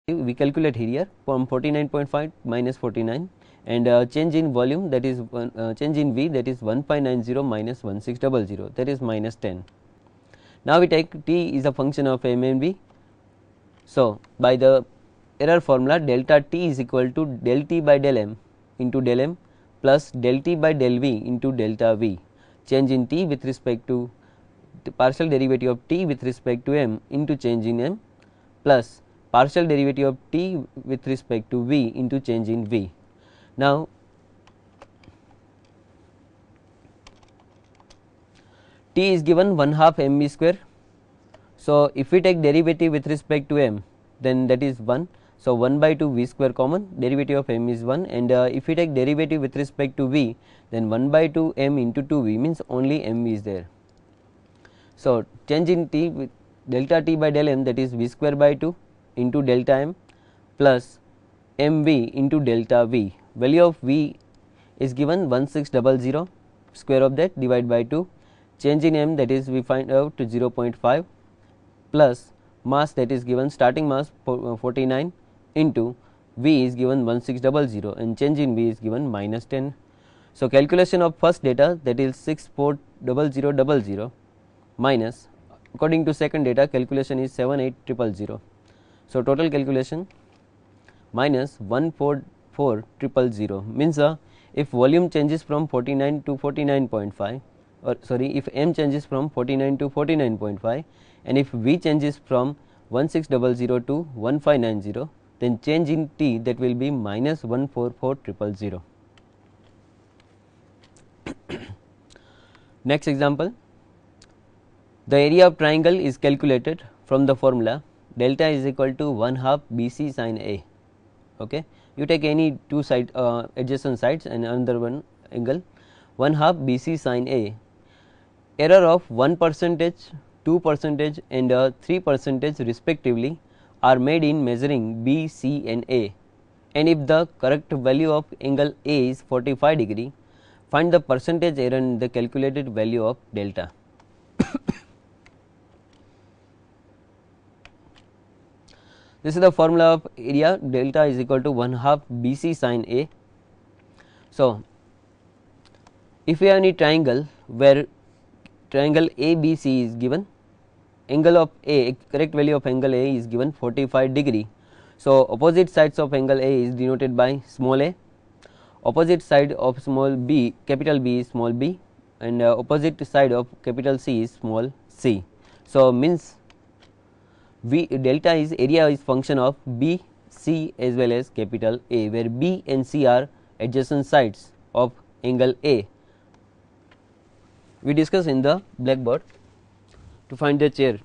we calculate here from 49.5 minus 49, and change in volume, that is change in V, that is 1590 minus 1600, that is minus 10. Now we take T is a function of M and V. So by the error formula, delta T is equal to del T by del M into del M plus del T by del V into delta V. Change in T with respect to the partial derivative of T with respect to M into change in M plus partial derivative of T with respect to V into change in V. Now T is given 1/2 mv square. So if we take derivative with respect to M, then that is 1. So 1 by 2 V square common, derivative of M is 1, and if we take derivative with respect to V, then 1 by 2 M into 2 V means only M is there. So change in T with delta T by del M, that is V square by 2 into delta M plus MV into delta V. Value of V is given 1600, square of that divide by 2. Change in M, that is we find out to 0.5 plus mass, that is given starting mass 49 into V is given 1600 and change in V is given minus 10. So calculation of first data, that is 640000 minus, according to second data calculation is 78000. So total calculation minus 144000 means if volume changes from 49 to 49.5, or sorry, if M changes from 49 to 49.5, and if V changes from 1600 to 1590, then change in T, that will be minus 144000. Next example, the area of triangle is calculated from the formula delta is equal to 1/2 BC sin A. Okay, you take any two side adjacent sides and another one angle, 1/2 BC sin A. Error of 1%, 2% and 3% respectively are made in measuring B, C and A, and if the correct value of angle A is 45 degree, find the percentage error in the calculated value of delta. This is the formula of area, delta is equal to 1/2 BC sin A. So if we have any triangle where triangle ABC is given, angle of A, correct value of angle A is given 45 degree. So opposite sides of angle A is denoted by small a, opposite side of small b, capital B is small b, and opposite side of capital C is small c. So means V delta is area is function of B, C as well as capital A, where B and C are adjacent sides of angle A. We discuss in the blackboard to find the chair.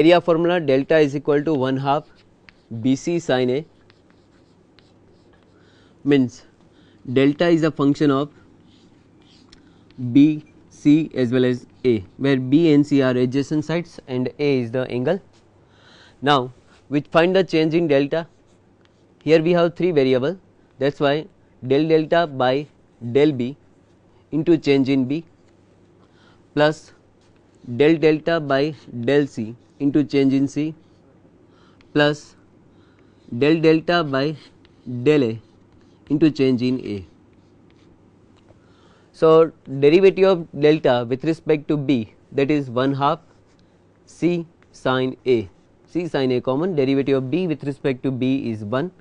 Area formula, delta is equal to 1/2 BC sin A, means delta is a function of B, C as well as A, where B and C are adjacent sides and A is the angle. Now we find the change in delta. Here we have three variable, that is why del delta by del B into change in B plus del delta by del C into change in C plus del delta by del A into change in A. So derivative of delta with respect to B, that is 1/2 C sin A, C sin A common, derivative of B with respect to B is 1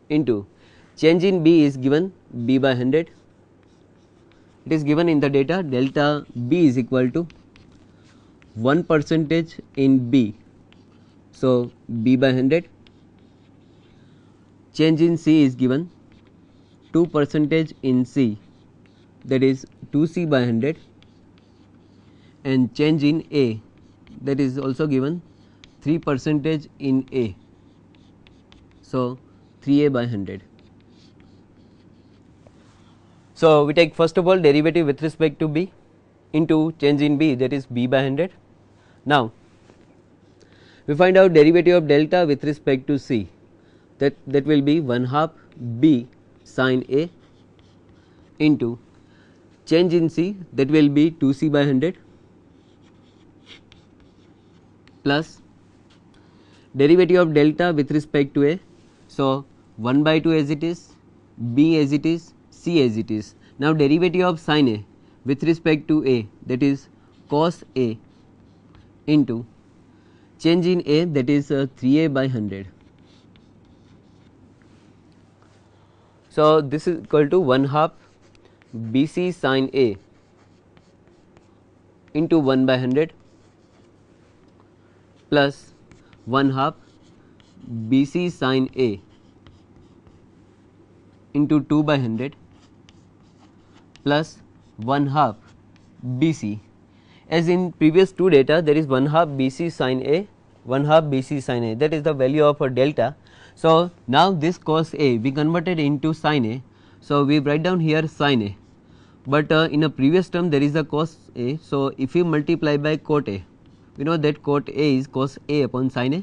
into change in B is given B by 100. It is given in the data delta B is equal to 1% in B, so B by 100. Change in C is given 2% in C, that is 2C by 100, and change in A, that is also given 3% in A, so 3A by 100. So we take first of all derivative with respect to B into change in B, that is B by 100. Now we find out derivative of delta with respect to c, that will be 1/2 b sin a into change in c, that will be 2c by 100 plus derivative of delta with respect to a. So, 1 by 2 as it is, b as it is, c as it is. Now, derivative of sin a with respect to a, that is cos a into change in a, that is 3a by 100. So, this is equal to 1/2 bc sin a into 1 by 100 plus 1/2 bc sin a into 2 by 100 plus 1/2 bc. As in previous two data, there is 1/2 bc sin a, 1/2 bc sin a, that is the value of a delta. So, now this cos a we converted into sin a. So, we write down here sin a, but in a previous term there is a cos a. So, if you multiply by cot a, we know that cot a is cos a upon sin a.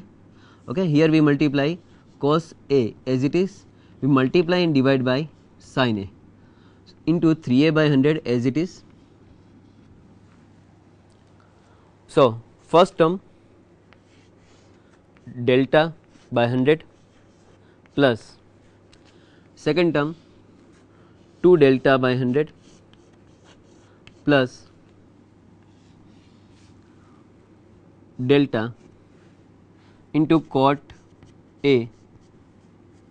Okay, here we multiply cos a as it is, we multiply and divide by sin a into 3a by 100 as it is. So, first term delta by 100 plus second term 2 delta by 100 plus delta into cot a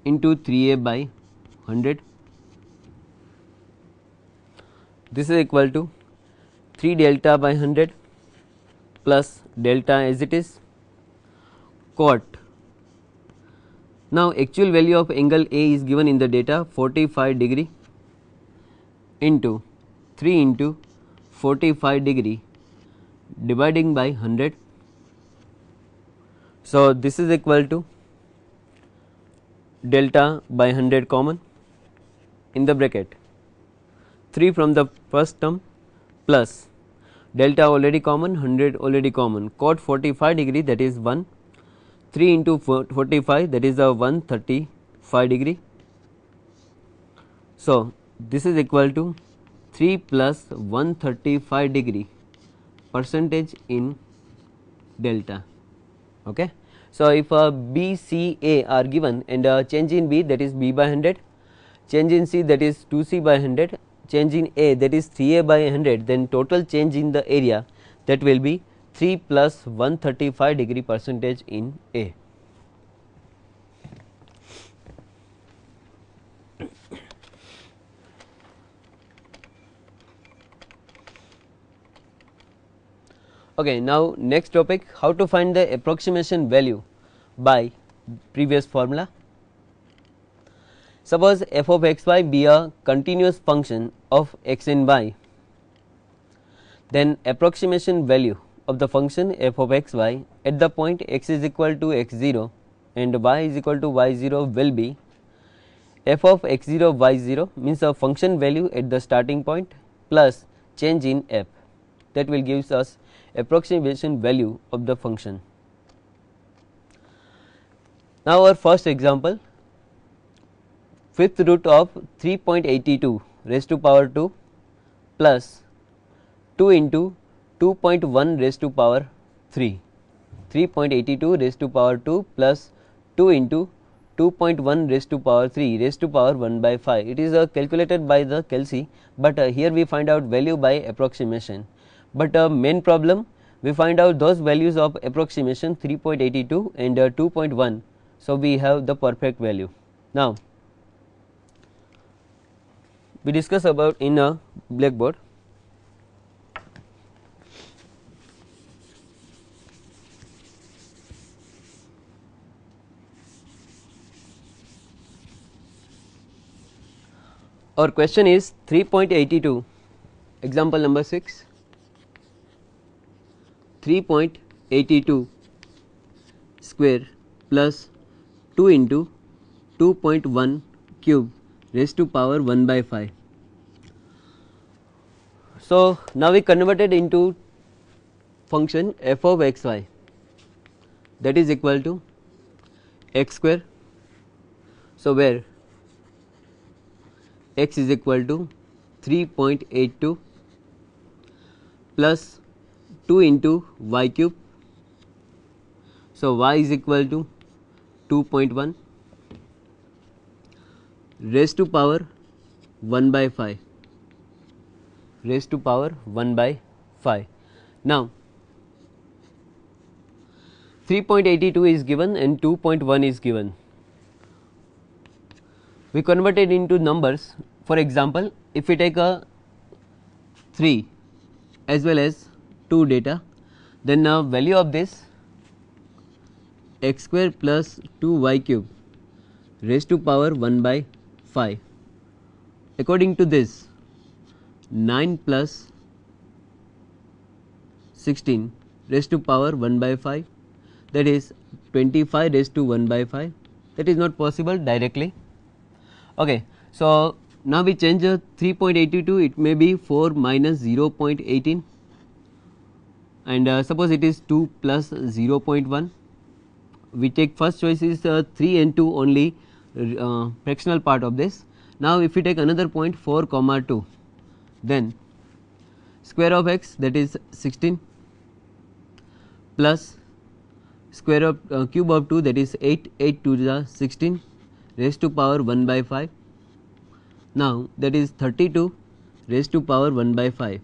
into 3a by 100. This is equal to 3 delta by 100 plus delta as it is cot. Now, actual value of angle A is given in the data 45 degree into 3 into 45 degree dividing by 100. So, this is equal to delta by 100 common in the bracket, 3 from the first term plus delta already common, 100 already common, cot 45 degree, that is 1, 3 into 45, that is a 135 degree. So, this is equal to 3 plus 135 degree percentage in delta. Okay. So, if B, C, A are given and change in B, that is B by 100, change in C, that is 2C by 100, change in A, that is 3A by 100, then total change in the area, that will be 3 plus 135 degree percentage in A. Okay, now next topic, how to find the approximation value by previous formula. Suppose f of x y be a continuous function of x and y, then approximation value of the function f of x y at the point x is equal to x 0 and y is equal to y 0 will be f of x 0 y 0, means a function value at the starting point plus change in f, that will gives us approximation value of the function. Now, our first example, fifth root of 3.82 raised to power 2 plus 2 into 2.1 raised to power 3, 3.82 raised to power 2 plus 2 into 2.1 raised to power 3 raised to power 1 by 5. It is calculated by the Kelsey, but here we find out value by approximation. But main problem, we find out those values of approximation 3.82 and 2.1. So, we have the perfect value. Now, we discuss about in a blackboard. Our question is 3.82, example number 6. 3.82 square plus 2 into 2.1 cube raised to power 1 by 5. So, now we converted into function f of x y. that is equal to x square. So, where x is equal to 3.82 plus 2 into y cube. So, y is equal to 2.1 raised to power 1 by 5, raised to power 1 by 5. Now, 3.82 is given and 2.1 is given. We convert it into numbers. For example, if we take a 3 as well as 2 data, then the value of this x square plus 2y cube raised to power 1 by 5. According to this, 9 plus 16 raised to power 1 by 5, that is 25 raised to 1 by 5. That is not possible directly. Okay, so now we change 3.82, it may be 4 minus 0.18, and suppose it is 2 plus 0.1. We take first choice is 3 and 2 only fractional part of this. Now, if we take another point 4 comma 2, then square of x, that is 16, plus square of cube of 2, that is 8, 8 to the 16 raised to power 1 by 5. Now, that is 32 raised to power 1 by 5,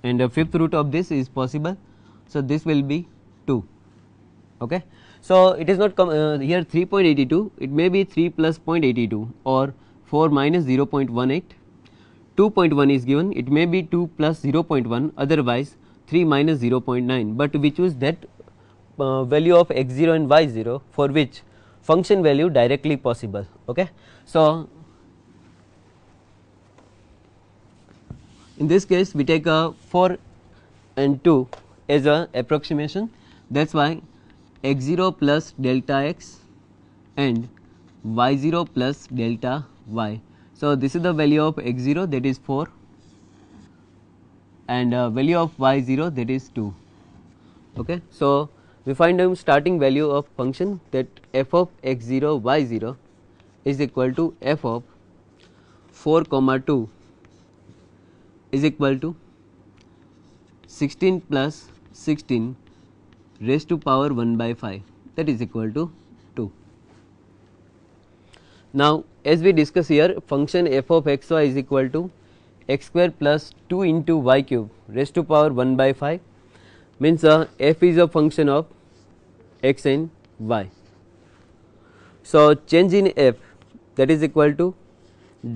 and the fifth root of this is possible. So, this will be 2. Okay. So, it is not here 3.82, it may be 3 plus 0.82 or 4 minus 0.18. 2.1 is given, it may be 2 plus 0.1, otherwise 3 minus 0.9, but we choose that value of x0 and y0 for which function value directly possible. Okay. So, in this case we take a 4 and 2 as a approximation, that is why x0 plus delta x and y0 plus delta y. So, this is the value of x0, that is 4, and value of y0, that is 2. Okay. So, we find the starting value of function, that f of x0 y0 is equal to f of 4 comma 2 is equal to 16 plus 16 raised to power 1 by 5, that is equal to 2. Now, as we discuss here, function f of x y is equal to x square plus 2 into y cube raised to power 1 by 5, means f is a function of x and y. So, change in f, that is equal to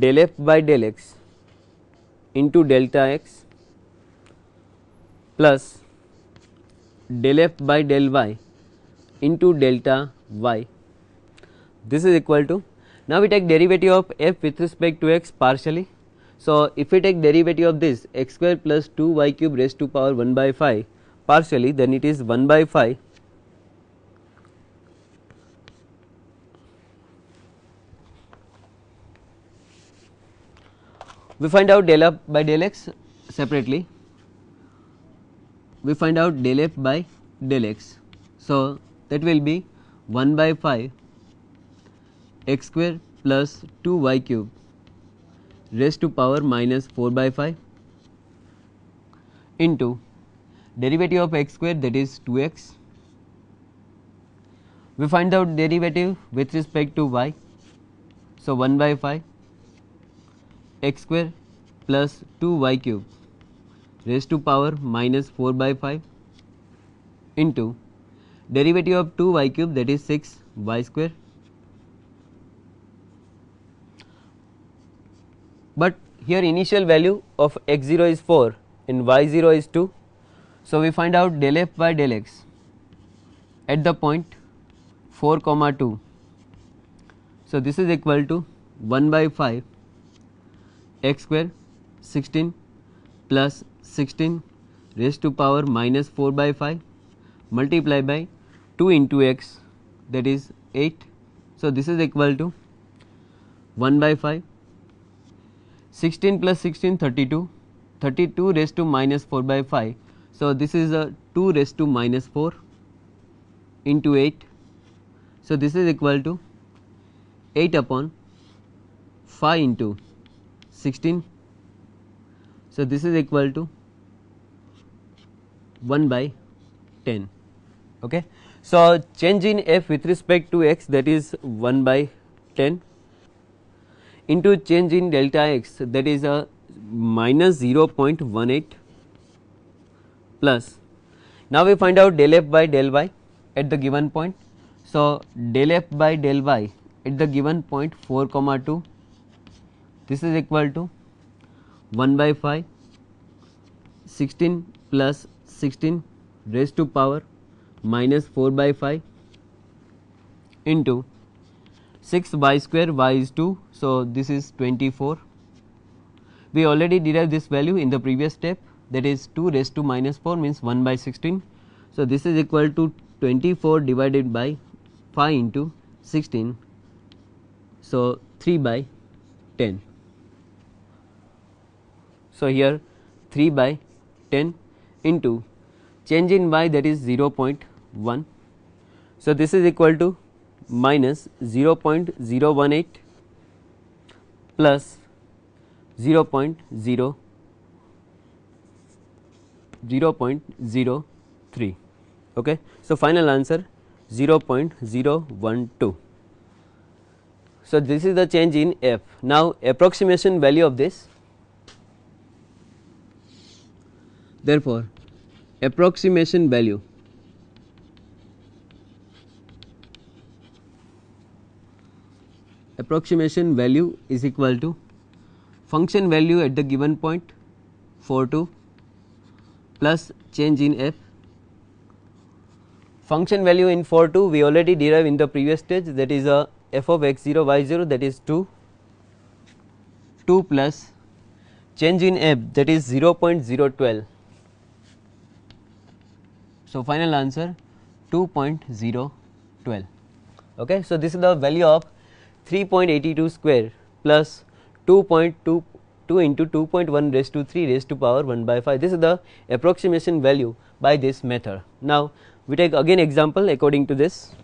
del f by del x into delta x plus del f by del y into delta y. This is equal to, now we take derivative of f with respect to x partially. So, if we take derivative of this x square plus 2 y cube raised to power 1 by 5 partially, then it is 1 by 5 we find out del f by del x separately, we find out del f by del x. So, that will be 1 by 5 x square plus 2 y cube raised to power minus 4 by 5 into derivative of x square, that is 2x. We find out derivative with respect to y. So, 1 by 5 x square plus 2 y cube raised to power minus 4 by 5 into derivative of 2 y cube, that is 6 y square. But here initial value of x0 is 4 and y0 is 2. So, we find out del f by del x at the point 4 comma 2. So, this is equal to 1 by 5 x square 16 plus 16 raised to power minus 4 by 5 multiply by 2 into x, that is 8. So, this is equal to 1 by 5 16 plus 16 32, 32 raised to minus 4 by 5. So, this is a 2 raised to minus 4 into 8. So, this is equal to 8 upon 5 into 16. So, this is equal to 1 by 10. Okay. So, change in f with respect to x, that is 1 by 10, into change in delta x, that is a minus 0.18, plus. Now, we find out del f by del y at the given point. So, del f by del y at the given point 4, 2, this is equal to 1 by 5, 16 plus 16 raised to power minus 4 by 5 into 6 y square, y is 2. So, this is 24. We already derived this value in the previous step, that is 2 raised to minus 4 means 1 by 16. So, this is equal to 24 divided by 5 into 16. So, 3 by 10. So, here 3 by 10 into change in y, that is 0.1. So, this is equal to minus 0.018 plus 0.03. Okay. So, final answer 0.012. So, this is the change in f. Now, approximation value of this. Therefore, approximation value is equal to function value at the given point 4, 2 plus change in f. Function value in 4, 2 we already derived in the previous stage, that is a f of x 0 y 0, that is 2 plus change in f, that is 0.012. So, final answer 2.012. Okay. So, this is the value of 3.82 square plus 2.22 into 2.1 raised to 3 raised to power 1 by 5. This is the approximation value by this method. Now, we take again example according to this.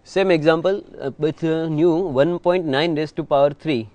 Same example with new 1.9 raised to power 3